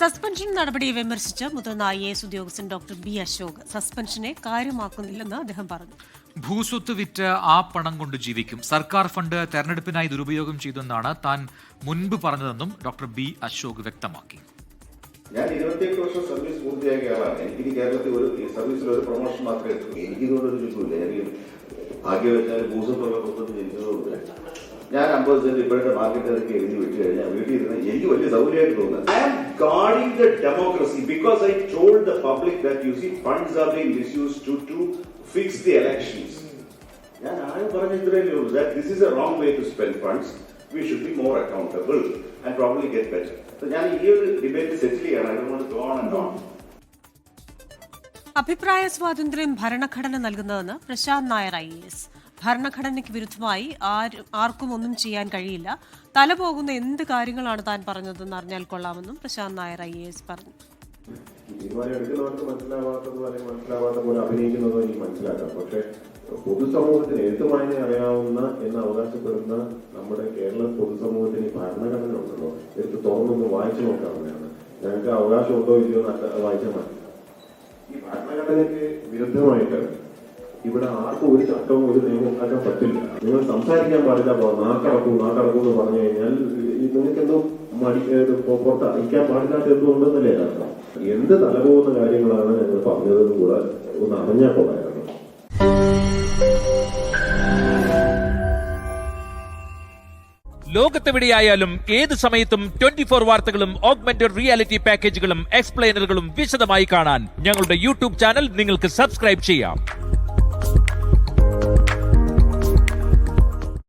Suspension നടപടിയെ വിമർശിച്ച് മുതിർന്ന IAS ഉദ്യോഗസ്ഥൻ ഡോക്ടർ ബി അശോക് സസ്പെൻഷനെ കാര്യമാക്കുന്നില്ലെന്ന് അദ്ദേഹം പറഞ്ഞു. ഭൂസ്വത്ത് വിറ്റ് ആ പണം കൊണ്ട് ജീവിക്കും. സർക്കാർ ഫണ്ട് തെരഞ്ഞെടുപ്പിനായി ദുരുപയോഗം ചെയ്തെന്നാണ് താൻ മുൻപ് പറഞ്ഞതെന്നും ഡോക്ടർ ബി അശോക് വ്യക്തമാക്കി. ഞാൻ 28 വർഷം സർവീസ് പൂർത്തിയാക്കിയ ആളാണ്. എനിക്ക് കേരളത്തിൽ ഒരു സർവീസിൽ ഒരു പ്രൊമോഷൻ മാത്രമേ എടുത്തുള്ളൂ. എനിക്കിതുകൊണ്ടൊരു ചുറ്റുമില്ല. എനിക്ക് ഭാഗ്യം വെച്ചാൽ ഭൂസ്വത്തുള്ള പുറത്ത് ജനിച്ചതുമില്ല. ഞാൻ 50 സെന്റ് ഇപ്പോഴത്തെ മാർക്കറ്റിലേക്ക് എഴുതി വിട്ടു കഴിഞ്ഞാൽ വീട്ടിൽ ഇരുന്ന് എനിക്ക് വലിയ സൗകര്യമായിട്ട് തോന്നുന്നത്. I am guarding the democracy because I told the public that you see funds are being misused to fix the elections. ഞാൻ ആരും പറഞ്ഞ ഇത്രയല്ലേ ഉള്ളൂ. That this is a wrong way to spend funds. We should be more accountable and probably get better. So ഞാൻ ഈ ഒരു debate സെറ്റിൽ ചെയ്യണം. I don't want to go on and on. അഭിപ്രായ സ്വാതന്ത്ര്യം ഭരണഘടന നൽകുന്നതെന്ന് പ്രശാന്ത് നായർ IAS. ഭരണഘടനയ്ക്ക് വിരുദ്ധമായി ആർക്കും ഒന്നും ചെയ്യാൻ കഴിയില്ല. തലപോകുന്ന എന്ത് കാര്യങ്ങളാണ് താൻ പറഞ്ഞതെന്ന് അറിഞ്ഞാൽ കൊള്ളാമെന്നും പ്രശാന്ത് നായർ IAS പറഞ്ഞു. തീരുമാനമെടുക്കുന്നവർക്ക് മനസ്സിലാവാത്ത പോലെ അഭിനയിക്കുന്നതോ എനിക്ക് മനസ്സിലാക്കാം. പക്ഷെ പൊതുസമൂഹത്തിന് എഴുത്തുമായനെ അറിയാവുന്ന എന്ന് അവകാശപ്പെടുന്ന നമ്മുടെ കേരള പൊതുസമൂഹത്തിന് ഈ ഭരണഘടന ഉണ്ടല്ലോ, എടുത്ത് തുറന്നൊന്ന് വായിച്ചു നോക്കാവുന്നതാണ്. ഞങ്ങൾക്ക് അവകാശമുണ്ടോ ഇല്ലയോ വായിച്ചാൽ മതി. ഈ ഭരണഘടനയ്ക്ക് വിരുദ്ധമായിട്ട് ഇവിടെ ആർക്കും ഒരു ചട്ടവും ഒരു നിയമവും ഉണ്ടാക്കാൻ പറ്റില്ല. നിങ്ങൾ സംസാരിക്കാൻ പാടില്ല, നാക്കടക്കൂ എന്ന് പറഞ്ഞു കഴിഞ്ഞാൽ നിങ്ങൾക്കെന്തോ പുറത്ത് അറിയിക്കാൻ പാടില്ലാത്ത എന്തുകൊണ്ടെന്നല്ലേ അർത്ഥം. എന്ത് തലപോകുന്ന കാര്യങ്ങളാണ് ഞങ്ങൾ പറഞ്ഞതെന്ന് കൂടെ ഒന്ന് അറിഞ്ഞാൽ കൊള്ളായിരുന്നു. ലോകത്തെവിടെയായാലും ഏത് സമയത്തും 24 വാർത്തകളും ഓഗ്മെന്റഡ് റിയാലിറ്റി പാക്കേജുകളും എക്സ്പ്ലെയിനറുകളും വിശദമായി കാണാൻ ഞങ്ങളുടെ YouTube ചാനൽ നിങ്ങൾക്ക് സബ്സ്ക്രൈബ് ചെയ്യാം.